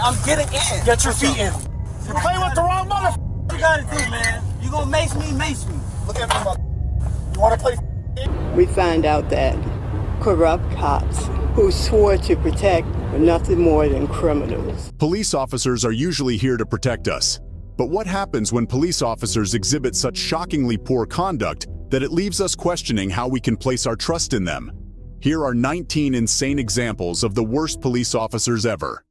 I'm getting in. Get your feet in. You're playing with the wrong mother. What you gotta do, man? You gonna mace me, mace me. Look at me, mother. You wanna play? We find out that corrupt cops who swore to protect were nothing more than criminals. Police officers are usually here to protect us. But what happens when police officers exhibit such shockingly poor conduct that it leaves us questioning how we can place our trust in them? Here are 19 insane examples of the worst police officers ever.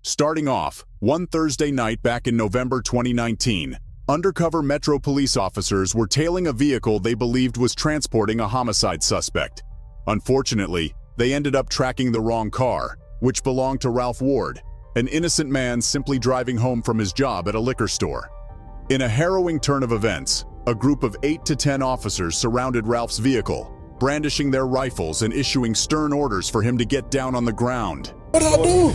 Starting off, one Thursday night back in November 2019, undercover Metro police officers were tailing a vehicle they believed was transporting a homicide suspect. Unfortunately, they ended up tracking the wrong car, which belonged to Ralph Ward, an innocent man simply driving home from his job at a liquor store. In a harrowing turn of events, a group of 8 to 10 officers surrounded Ralph's vehicle, brandishing their rifles and issuing stern orders for him to get down on the ground. What did I do?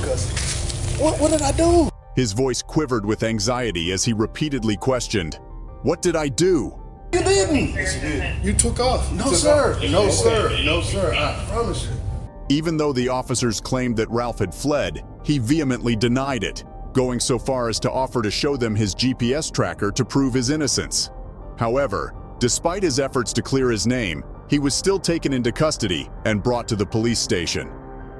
What did I do? His voice quivered with anxiety as he repeatedly questioned, "What did I do?" You didn't. Yes, you did. You took off. No, sir. No, sir. No, sir. I promise you. Even though the officers claimed that Ralph had fled, he vehemently denied it, going so far as to offer to show them his GPS tracker to prove his innocence. However, despite his efforts to clear his name, he was still taken into custody and brought to the police station.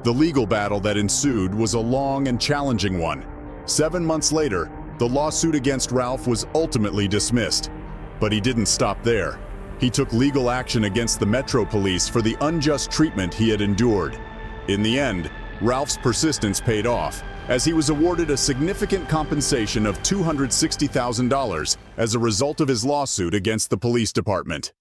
The legal battle that ensued was a long and challenging one. 7 months later, the lawsuit against Ralph was ultimately dismissed. But he didn't stop there. He took legal action against the Metro Police for the unjust treatment he had endured. In the end, Ralph's persistence paid off, as he was awarded a significant compensation of $260,000 as a result of his lawsuit against the police department.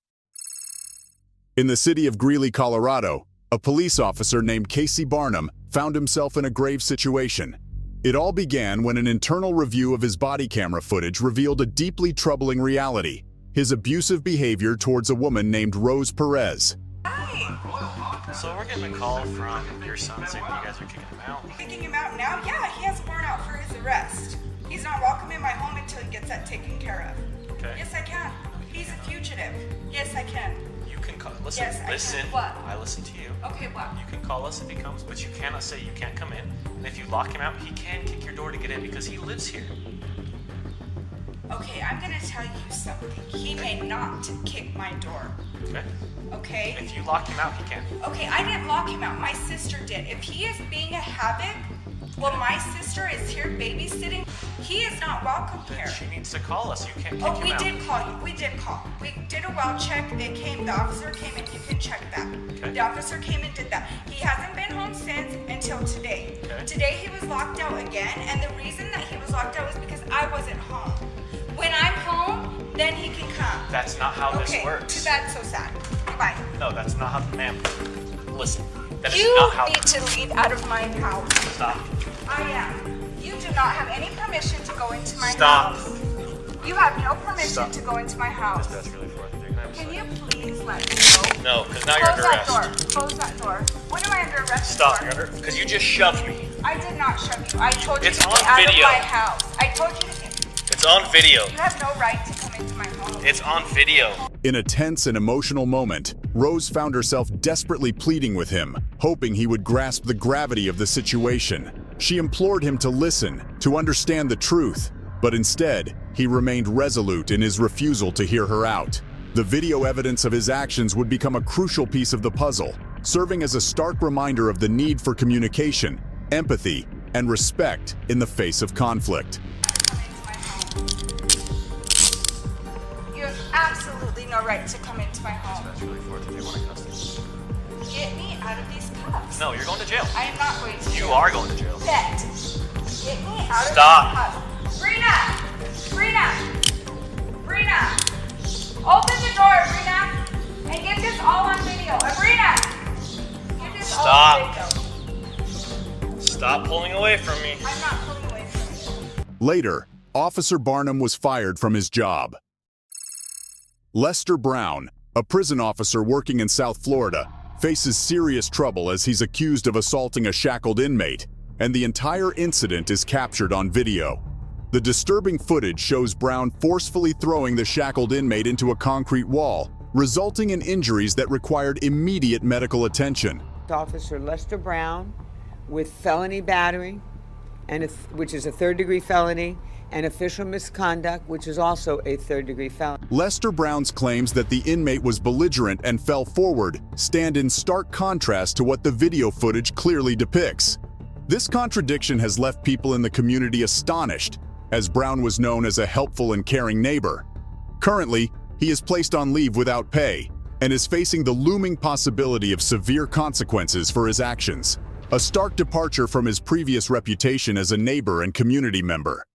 In the city of Greeley, Colorado, a police officer named Casey Barnum found himself in a grave situation. It all began when an internal review of his body camera footage revealed a deeply troubling reality: his abusive behavior towards a woman named Rose Perez. Hi. So we're getting a call from your son saying you guys are kicking him out. Kicking him out now? Yeah, he has a warrant out for his arrest. He's not welcome in my home until he gets that taken care of. Okay. Yes, I can. He's a fugitive. Yes, I can. You can call. Listen, Yes, I listen. can. What? I listen to you. Okay, what? You can call us if he comes, but you cannot say you can't come in. And if you lock him out, he can kick your door to get in because he lives here. Okay, I'm gonna tell you something. He may not kick my door. Okay. Okay? If you lock him out, he can. Okay, I didn't lock him out. My sister did. If he is being a havoc, well, my sister is here babysitting. He is not welcome here. She needs to call us. You can't kick Oh, him we out. did call you. We did call. We did a well check. The officer came and you can check that. Okay. The officer came and did that. He hasn't been home since until today. Okay. Today he was locked out again, and the reason that he was locked out was because I wasn't home. When I'm home, then he can come. That's not how Okay, this works. too bad, so sad. Goodbye. No, that's not how. Ma'am, listen. That is You not how. need to leave out of my house. Stop. I am. You do not have any permission to go into my Stop. house. You have no permission Stop. to go into my house. That's really for it. Can I have a Can second? you please let me go? No, because now you're Close under that arrest. door. Close that door. When am I under arrest Stop. for? You're under. Because you just shoved me. I did not shove you. I told you It's to on get out video. of my house. I told you to get. It's on video. You have no right to come into my home. It's on video. In a tense and emotional moment, Rose found herself desperately pleading with him, hoping he would grasp the gravity of the situation. She implored him to listen, to understand the truth, but instead, he remained resolute in his refusal to hear her out. The video evidence of his actions would become a crucial piece of the puzzle, serving as a stark reminder of the need for communication, empathy, and respect in the face of conflict. Come into my home. You have absolutely no right to come into my home. That's really for it. They want to custody. Get me out of these cuffs. No, you're going to jail. I am not going to. You are going to jail. Bet. Get me out Stop. of these cuffs. Brina! Brina! Brina! Open the door, Brina! And get this all on video. Brina! Get this all on Stop. video. Stop pulling away from me. I'm not pulling away from you. Later, Officer Barnum was fired from his job. Lester Brown, a prison officer working in South Florida, faces serious trouble as he's accused of assaulting a shackled inmate, and the entire incident is captured on video. The disturbing footage shows Brown forcefully throwing the shackled inmate into a concrete wall, resulting in injuries that required immediate medical attention. Officer Lester Brown with felony battery which is a third-degree felony, and official misconduct, which is also a third-degree felony. Lester Brown's claims that the inmate was belligerent and fell forward stand in stark contrast to what the video footage clearly depicts. This contradiction has left people in the community astonished, as Brown was known as a helpful and caring neighbor. Currently, he is placed on leave without pay and is facing the looming possibility of severe consequences for his actions, a stark departure from his previous reputation as a neighbor and community member.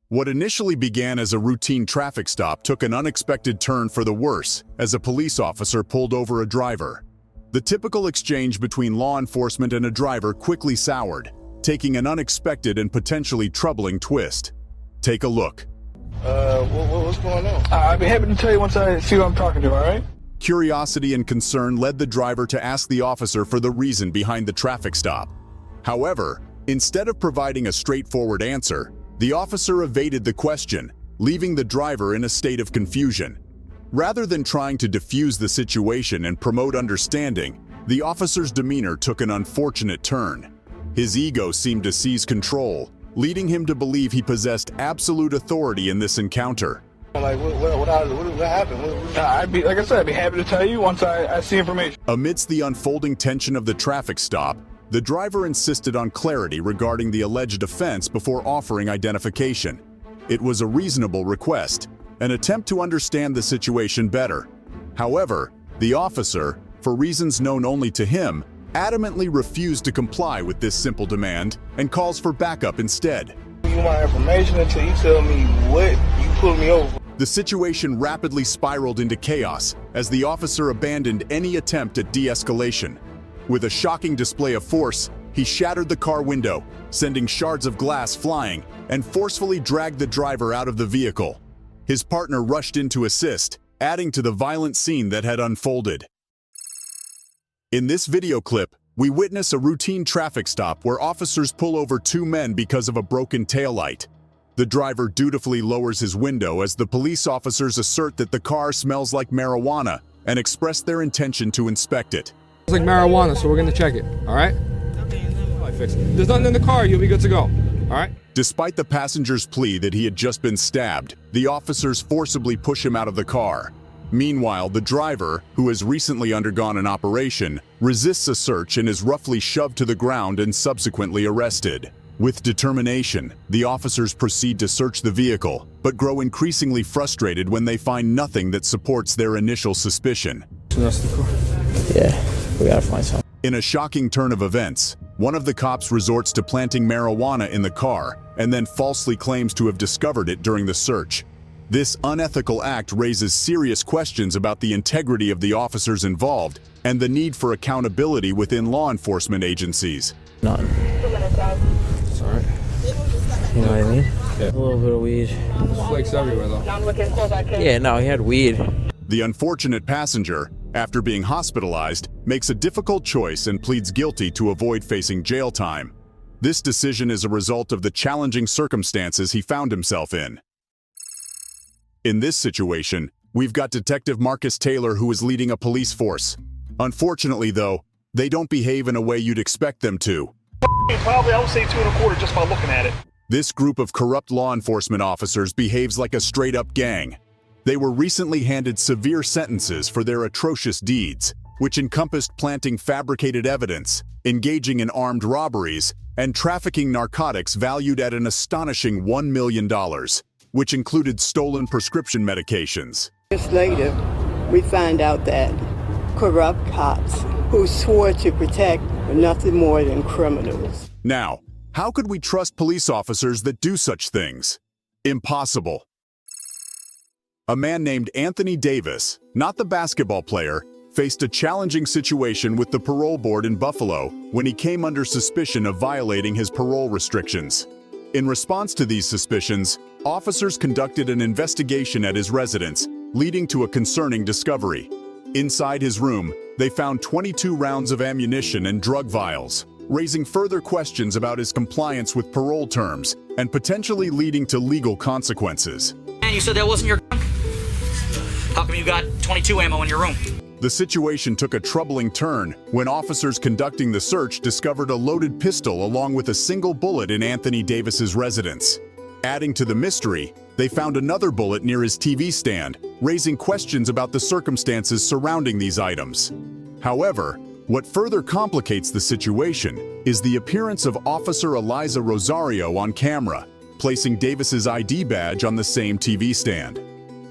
What initially began as a routine traffic stop took an unexpected turn for the worse as a police officer pulled over a driver. The typical exchange between law enforcement and a driver quickly soured, taking an unexpected and potentially troubling twist. Take a look. What's going on? I'd be happy to tell you once I see who I'm talking to, all right? Curiosity and concern led the driver to ask the officer for the reason behind the traffic stop. However, instead of providing a straightforward answer, the officer evaded the question, leaving the driver in a state of confusion. Rather than trying to diffuse the situation and promote understanding, the officer's demeanor took an unfortunate turn. His ego seemed to seize control, leading him to believe he possessed absolute authority in this encounter. Like, what happened? Like I said, I'd be happy to tell you once I see information. Amidst the unfolding tension of the traffic stop, the driver insisted on clarity regarding the alleged offense before offering identification. It was a reasonable request, an attempt to understand the situation better. However, the officer, for reasons known only to him, adamantly refused to comply with this simple demand and calls for backup instead. You my information until you tell me what you pulled me over. The situation rapidly spiraled into chaos as the officer abandoned any attempt at de-escalation. With a shocking display of force, he shattered the car window, sending shards of glass flying, and forcefully dragged the driver out of the vehicle. His partner rushed in to assist, adding to the violent scene that had unfolded. In this video clip, we witness a routine traffic stop where officers pull over two men because of a broken taillight. The driver dutifully lowers his window as the police officers assert that the car smells like marijuana and express their intention to inspect it. It's like marijuana, so we're gonna check it, all right? There's nothing in the car, you'll be good to go, all right? Despite the passenger's plea that he had just been stabbed, the officers forcibly push him out of the car. Meanwhile, the driver, who has recently undergone an operation, resists a search and is roughly shoved to the ground and subsequently arrested. With determination, the officers proceed to search the vehicle, but grow increasingly frustrated when they find nothing that supports their initial suspicion. That's the car. Yeah, we gotta find something. In a shocking turn of events, one of the cops resorts to planting marijuana in the car and then falsely claims to have discovered it during the search. This unethical act raises serious questions about the integrity of the officers involved and the need for accountability within law enforcement agencies. None. It's all right. You know what I mean? Yeah. A little bit of weed. Flakes everywhere, though. Yeah, no, he had weed. The unfortunate passenger, after being hospitalized, makes a difficult choice and pleads guilty to avoid facing jail time. This decision is a result of the challenging circumstances he found himself in. In this situation, we've got Detective Marcus Taylor who is leading a police force. Unfortunately, though, they don't behave in a way you'd expect them to. Probably, I would say 2 1/4 just by looking at it. This group of corrupt law enforcement officers behaves like a straight-up gang. They were recently handed severe sentences for their atrocious deeds, which encompassed planting fabricated evidence, engaging in armed robberies, and trafficking narcotics valued at an astonishing $1 million, which included stolen prescription medications. Years later, we find out that corrupt cops who swore to protect were nothing more than criminals. Now, how could we trust police officers that do such things? Impossible. A man named Anthony Davis, not the basketball player, faced a challenging situation with the parole board in Buffalo when he came under suspicion of violating his parole restrictions. In response to these suspicions, officers conducted an investigation at his residence, leading to a concerning discovery. Inside his room, they found 22 rounds of ammunition and drug vials, raising further questions about his compliance with parole terms and potentially leading to legal consequences. And you said that wasn't your gun? How come you got 22 ammo in your room? The situation took a troubling turn when officers conducting the search discovered a loaded pistol along with a single bullet in Anthony Davis's residence. Adding to the mystery, they found another bullet near his TV stand, raising questions about the circumstances surrounding these items. However, what further complicates the situation is the appearance of Officer Eliza Rosario on camera, placing Davis's ID badge on the same TV stand.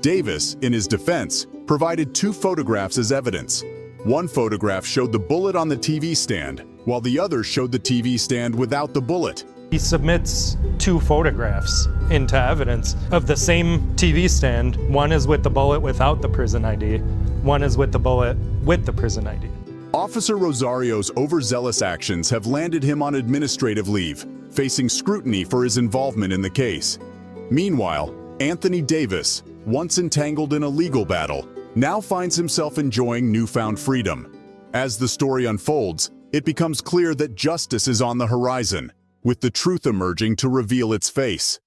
Davis, in his defense, provided 2 photographs as evidence. One photograph showed the bullet on the TV stand, while the other showed the TV stand without the bullet. He submits 2 photographs into evidence of the same TV stand. One is with the bullet without the prison ID. One is with the bullet with the prison ID. Officer Rosario's overzealous actions have landed him on administrative leave, facing scrutiny for his involvement in the case. Meanwhile, Anthony Davis, once entangled in a legal battle, now finds himself enjoying newfound freedom. As the story unfolds, it becomes clear that justice is on the horizon, with the truth emerging to reveal its face.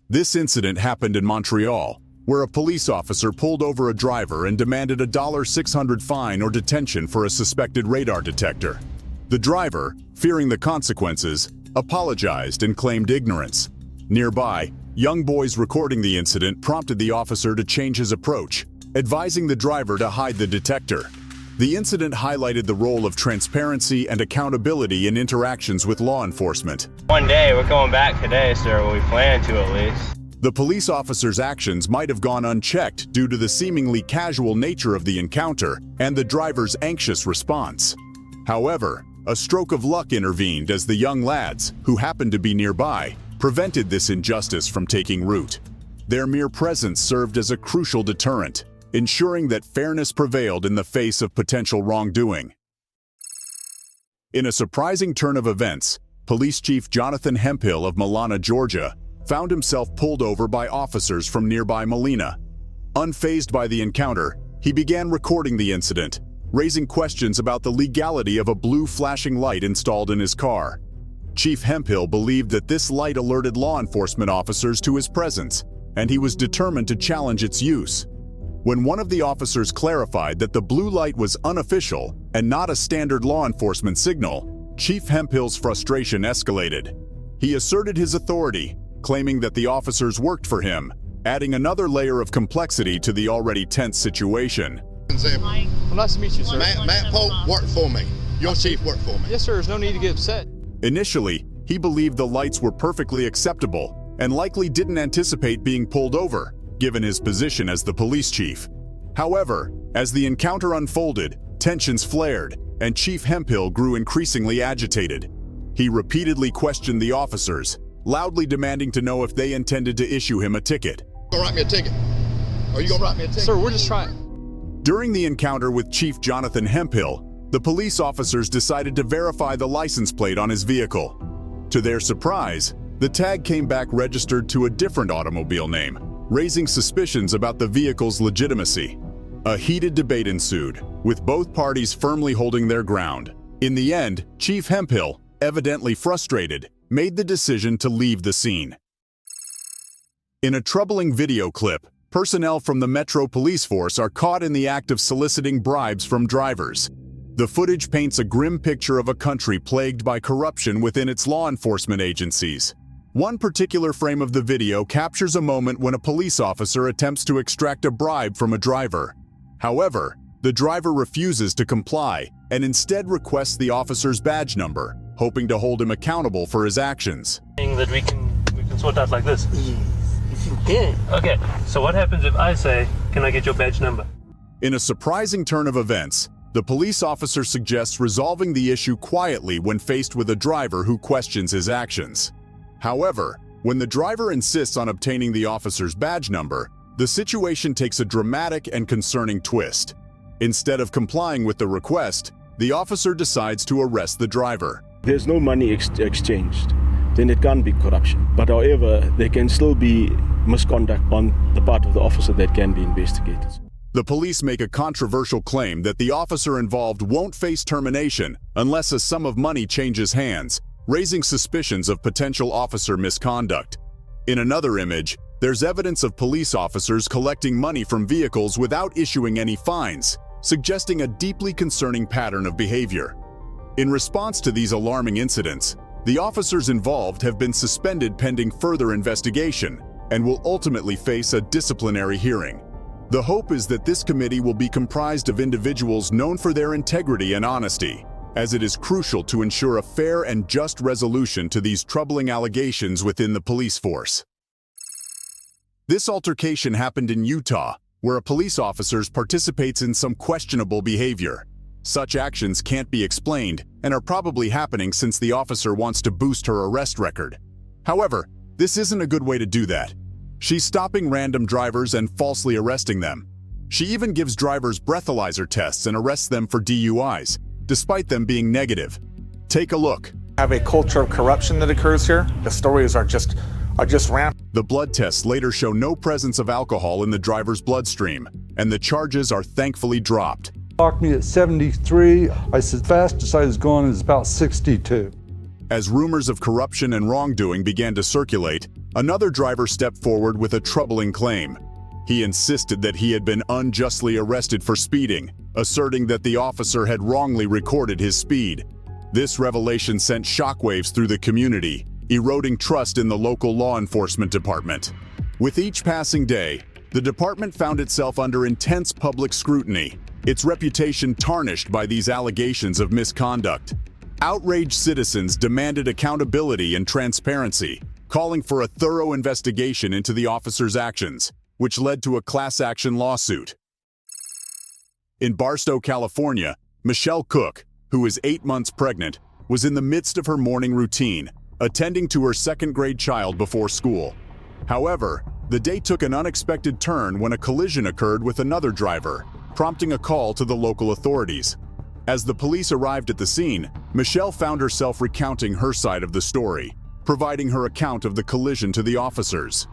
This incident happened in Montreal, where a police officer pulled over a driver and demanded a $600 fine or detention for a suspected radar detector. The driver, fearing the consequences, apologized and claimed ignorance. Nearby, young boys recording the incident prompted the officer to change his approach, advising the driver to hide the detector. The incident highlighted the role of transparency and accountability in interactions with law enforcement. One day, we're going back today, sir. Well, we plan to at least. The police officer's actions might have gone unchecked due to the seemingly casual nature of the encounter and the driver's anxious response. However, a stroke of luck intervened as the young lads, who happened to be nearby, prevented this injustice from taking root. Their mere presence served as a crucial deterrent, ensuring that fairness prevailed in the face of potential wrongdoing. In a surprising turn of events, Police Chief Jonathan Hemphill of Milana, Georgia, found himself pulled over by officers from nearby Molina. Unfazed by the encounter, he began recording the incident, raising questions about the legality of a blue flashing light installed in his car. Chief Hemphill believed that this light alerted law enforcement officers to his presence, and he was determined to challenge its use. When one of the officers clarified that the blue light was unofficial and not a standard law enforcement signal, Chief Hemphill's frustration escalated. He asserted his authority, claiming that the officers worked for him, adding another layer of complexity to the already tense situation. Well, nice to meet you, sir. Matt Pope worked for me. Your chief worked for me. Yes, sir. There's no need to get upset. Initially, he believed the lights were perfectly acceptable and likely didn't anticipate being pulled over, given his position as the police chief. However, as the encounter unfolded, tensions flared, and Chief Hemphill grew increasingly agitated. He repeatedly questioned the officers, loudly demanding to know if they intended to issue him a ticket. Gonna write me a ticket? Are you gonna write me a ticket? Sir, we're just trying. During the encounter with Chief Jonathan Hemphill, the police officers decided to verify the license plate on his vehicle. To their surprise, the tag came back registered to a different automobile name, raising suspicions about the vehicle's legitimacy. A heated debate ensued, with both parties firmly holding their ground. In the end, Chief Hemphill, evidently frustrated, made the decision to leave the scene. In a troubling video clip, personnel from the Metro Police Force are caught in the act of soliciting bribes from drivers. The footage paints a grim picture of a country plagued by corruption within its law enforcement agencies. One particular frame of the video captures a moment when a police officer attempts to extract a bribe from a driver. However, the driver refuses to comply and instead requests the officer's badge number, hoping to hold him accountable for his actions. That we can sort out like this. Yes, you can. Okay, so what happens if I say, can I get your badge number? In a surprising turn of events, the police officer suggests resolving the issue quietly when faced with a driver who questions his actions. However, when the driver insists on obtaining the officer's badge number, the situation takes a dramatic and concerning twist. Instead of complying with the request, the officer decides to arrest the driver. There's no money exchanged, then it can't be corruption. But however, there can still be misconduct on the part of the officer that can be investigated. The police make a controversial claim that the officer involved won't face termination unless a sum of money changes hands, raising suspicions of potential officer misconduct. In another image, There's evidence of police officers collecting money from vehicles without issuing any fines, suggesting a deeply concerning pattern of behavior. In response to these alarming incidents, the officers involved have been suspended pending further investigation and will ultimately face a disciplinary hearing. The hope is that this committee will be comprised of individuals known for their integrity and honesty, as it is crucial to ensure a fair and just resolution to these troubling allegations within the police force. This altercation happened in Utah, where a police officer participates in some questionable behavior. Such actions can't be explained and are probably happening since the officer wants to boost her arrest record. However, this isn't a good way to do that. She's stopping random drivers and falsely arresting them. She even gives drivers breathalyzer tests and arrests them for DUIs, despite them being negative. Take a look. Have a culture of corruption that occurs here. The stories are just rampant. The blood tests later show no presence of alcohol in the driver's bloodstream, and the charges are thankfully dropped. Clocked me at 73. I said fastest I was going is about 62. As rumors of corruption and wrongdoing began to circulate, another driver stepped forward with a troubling claim. He insisted that he had been unjustly arrested for speeding, asserting that the officer had wrongly recorded his speed. This revelation sent shockwaves through the community, eroding trust in the local law enforcement department. With each passing day, the department found itself under intense public scrutiny, its reputation tarnished by these allegations of misconduct. Outraged citizens demanded accountability and transparency, calling for a thorough investigation into the officer's actions, which led to a class action lawsuit. In Barstow, California, Michelle Cook, who is 8 months pregnant, was in the midst of her morning routine, attending to her second-grade child before school. However, the day took an unexpected turn when a collision occurred with another driver, prompting a call to the local authorities. As the police arrived at the scene, Michelle found herself recounting her side of the story, providing her account of the collision to the officers.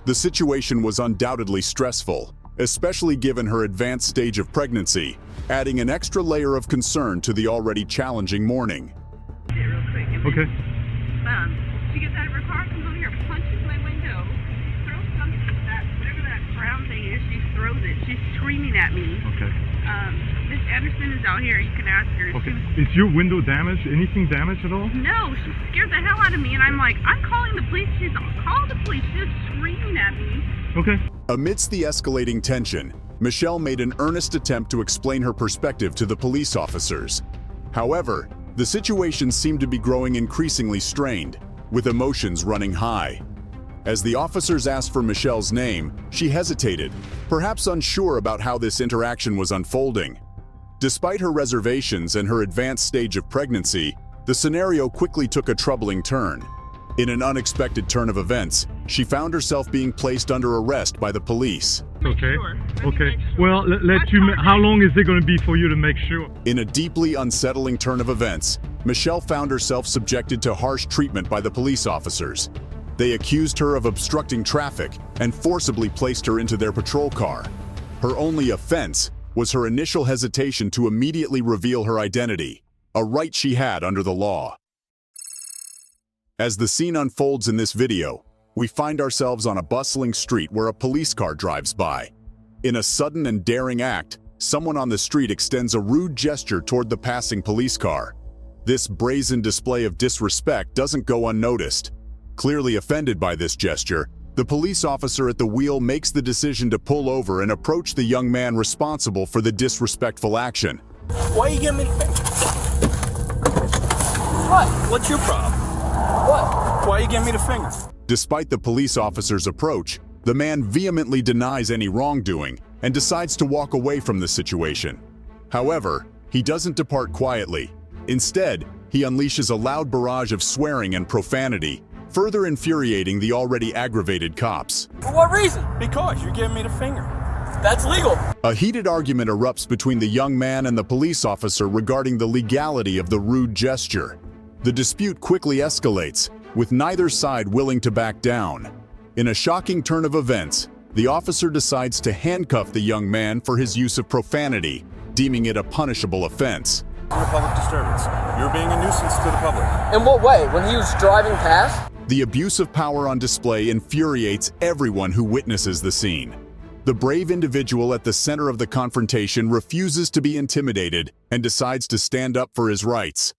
The situation was undoubtedly stressful, especially given her advanced stage of pregnancy, adding an extra layer of concern to the already challenging morning. Okay. She gets out of her car, comes over here, punches my window, throws something, whatever that brown thing is, she throws it. She's screaming at me. Okay. Miss Anderson is out here, you can ask her. Okay. Is your window damaged? Anything damaged at all? No, she scared the hell out of me, and I'm like, I'm calling the police. She's call the police. She's screaming at me. Okay. Amidst the escalating tension, Michelle made an earnest attempt to explain her perspective to the police officers. However, the situation seemed to be growing increasingly strained, with emotions running high. As the officers asked for Michelle's name, she hesitated, perhaps unsure about how this interaction was unfolding. Despite her reservations and her advanced stage of pregnancy, the scenario quickly took a troubling turn. In an unexpected turn of events, she found herself being placed under arrest by the police. Okay. Okay. Well, how long is it going to be for you to make sure? In a deeply unsettling turn of events, Michelle found herself subjected to harsh treatment by the police officers. They accused her of obstructing traffic and forcibly placed her into their patrol car. Her only offense was her initial hesitation to immediately reveal her identity, a right she had under the law. As the scene unfolds in this video, we find ourselves on a bustling street where a police car drives by. In a sudden and daring act, someone on the street extends a rude gesture toward the passing police car. This brazen display of disrespect doesn't go unnoticed. Clearly offended by this gesture, the police officer at the wheel makes the decision to pull over and approach the young man responsible for the disrespectful action. Why you giving me the finger? What? What's your problem? What? Why you giving me the finger? Despite the police officer's approach, the man vehemently denies any wrongdoing and decides to walk away from the situation. However, he doesn't depart quietly. Instead, he unleashes a loud barrage of swearing and profanity, further infuriating the already aggravated cops. For what reason? Because you're giving me the finger. That's legal. A heated argument erupts between the young man and the police officer regarding the legality of the rude gesture. The dispute quickly escalates, with neither side willing to back down. In a shocking turn of events, the officer decides to handcuff the young man for his use of profanity, deeming it a punishable offense. You're a public disturbance. You're being a nuisance to the public. In what way? When he was driving past? The abuse of power on display infuriates everyone who witnesses the scene. The brave individual at the center of the confrontation refuses to be intimidated and decides to stand up for his rights.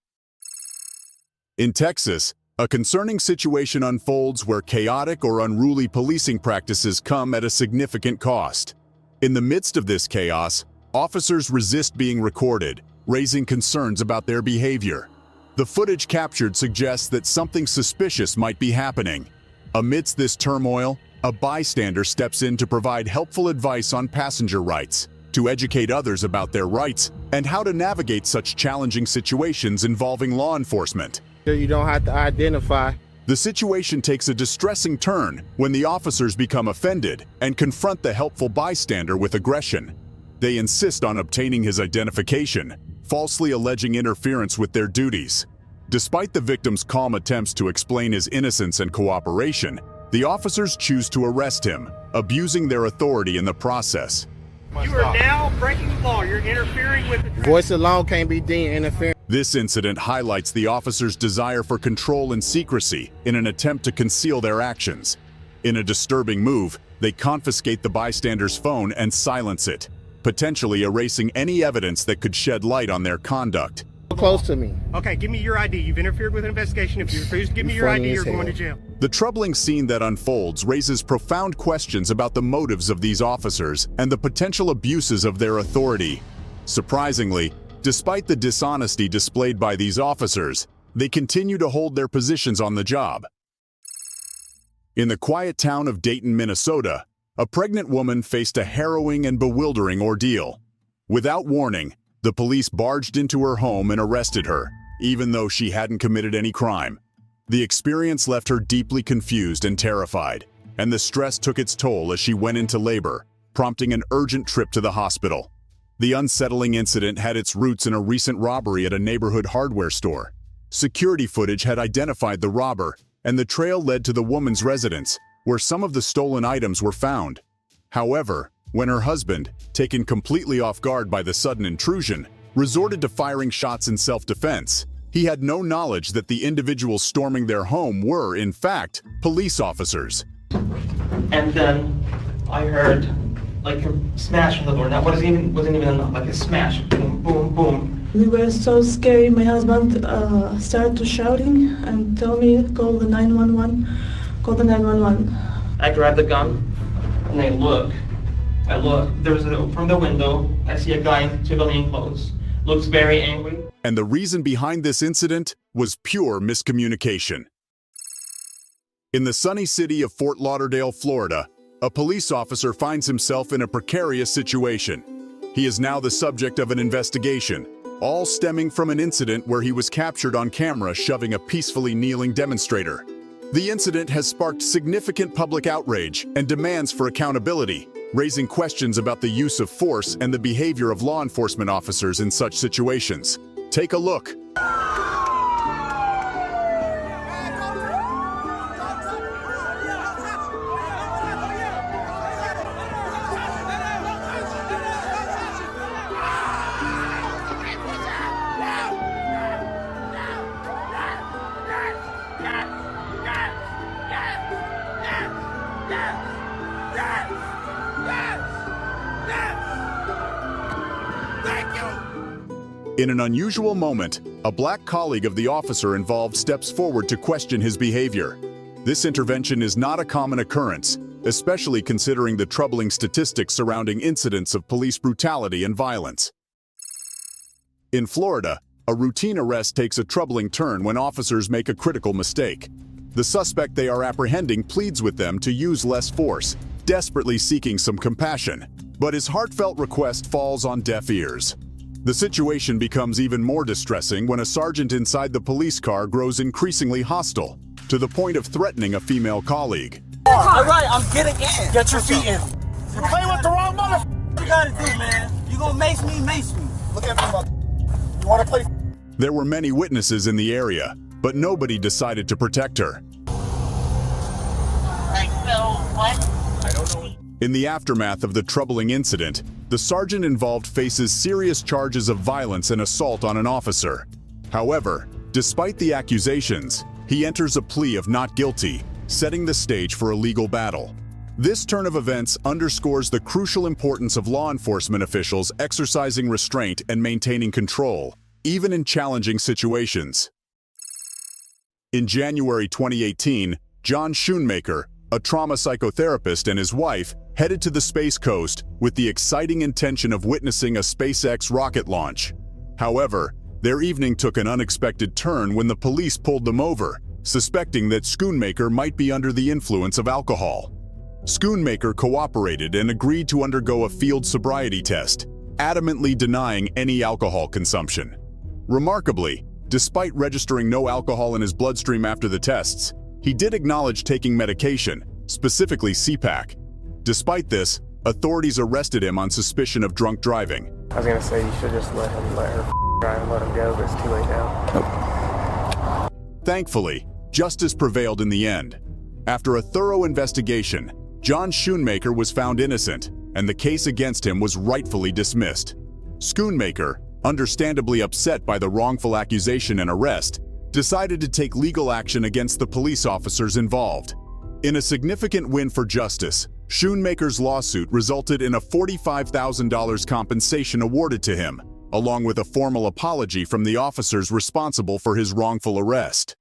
In Texas, a concerning situation unfolds where chaotic or unruly policing practices come at a significant cost. In the midst of this chaos, officers resist being recorded, raising concerns about their behavior. The footage captured suggests that something suspicious might be happening. Amidst this turmoil, a bystander steps in to provide helpful advice on passenger rights, to educate others about their rights and how to navigate such challenging situations involving law enforcement. You don't have to identify. The situation takes a distressing turn when the officers become offended and confront the helpful bystander with aggression. They insist on obtaining his identification, falsely alleging interference with their duties. Despite the victim's calm attempts to explain his innocence and cooperation, the officers choose to arrest him, abusing their authority in the process. You are now breaking the law. You're interfering with the Voice alone can't be deemed interference. This incident highlights the officers' desire for control and secrecy in an attempt to conceal their actions. In a disturbing move, they confiscate the bystander's phone and silence it, potentially erasing any evidence that could shed light on their conduct. Close to me. Okay, give me your ID. You've interfered with an investigation. If you refuse to give me your ID, you're going to jail. The troubling scene that unfolds raises profound questions about the motives of these officers and the potential abuses of their authority. Surprisingly, despite the dishonesty displayed by these officers, they continue to hold their positions on the job. In the quiet town of Dayton, Minnesota, a pregnant woman faced a harrowing and bewildering ordeal. Without warning, the police barged into her home and arrested her, even though she hadn't committed any crime. The experience left her deeply confused and terrified, and the stress took its toll as she went into labor, prompting an urgent trip to the hospital. The unsettling incident had its roots in a recent robbery at a neighborhood hardware store. Security footage had identified the robber, and the trail led to the woman's residence, where some of the stolen items were found. However, when her husband, taken completely off guard by the sudden intrusion, resorted to firing shots in self-defense, he had no knowledge that the individuals storming their home were, in fact, police officers. And then I heard like a smash on the door. That wasn't even enough, like a smash, boom, boom, boom. We were so scared. My husband started to shouting and tell me, call the 911, call the 911. I grabbed the gun and I look, from the window, I see a guy in civilian clothes, looks very angry. And the reason behind this incident was pure miscommunication. In the sunny city of Fort Lauderdale, Florida, a police officer finds himself in a precarious situation. He is now the subject of an investigation, all stemming from an incident where he was captured on camera shoving a peacefully kneeling demonstrator. The incident has sparked significant public outrage and demands for accountability, raising questions about the use of force and the behavior of law enforcement officers in such situations. Take a look. In an unusual moment, a black colleague of the officer involved steps forward to question his behavior. This intervention is not a common occurrence, especially considering the troubling statistics surrounding incidents of police brutality and violence. In Florida, a routine arrest takes a troubling turn when officers make a critical mistake. The suspect they are apprehending pleads with them to use less force, desperately seeking some compassion, but his heartfelt request falls on deaf ears. The situation becomes even more distressing when a sergeant inside the police car grows increasingly hostile, to the point of threatening a female colleague. All right, I'm getting in. Get your feet in. You're playing with the wrong mother. What you gotta do, man? You gonna mace me? Look at me, mother. You wanna play? There were many witnesses in the area, but nobody decided to protect her. Like, so what? I don't know. In the aftermath of the troubling incident, the sergeant involved faces serious charges of violence and assault on an officer. However, despite the accusations, he enters a plea of not guilty, setting the stage for a legal battle. This turn of events underscores the crucial importance of law enforcement officials exercising restraint and maintaining control, even in challenging situations. In January 2018, John Schoonmaker, a trauma psychotherapist, and his wife headed to the Space Coast with the exciting intention of witnessing a SpaceX rocket launch. However, their evening took an unexpected turn when the police pulled them over, suspecting that Schoonmaker might be under the influence of alcohol. Schoonmaker cooperated and agreed to undergo a field sobriety test, adamantly denying any alcohol consumption. Remarkably, despite registering no alcohol in his bloodstream after the tests, he did acknowledge taking medication, specifically CPAC. Despite this, authorities arrested him on suspicion of drunk driving. I was gonna say you should just let her drive and let him go, but it's too late now. Thankfully, justice prevailed in the end. After a thorough investigation, John Schoonmaker was found innocent, and the case against him was rightfully dismissed. Schoonmaker, understandably upset by the wrongful accusation and arrest, decided to take legal action against the police officers involved. In a significant win for justice, Schoonmaker's lawsuit resulted in a $45,000 compensation awarded to him, along with a formal apology from the officers responsible for his wrongful arrest.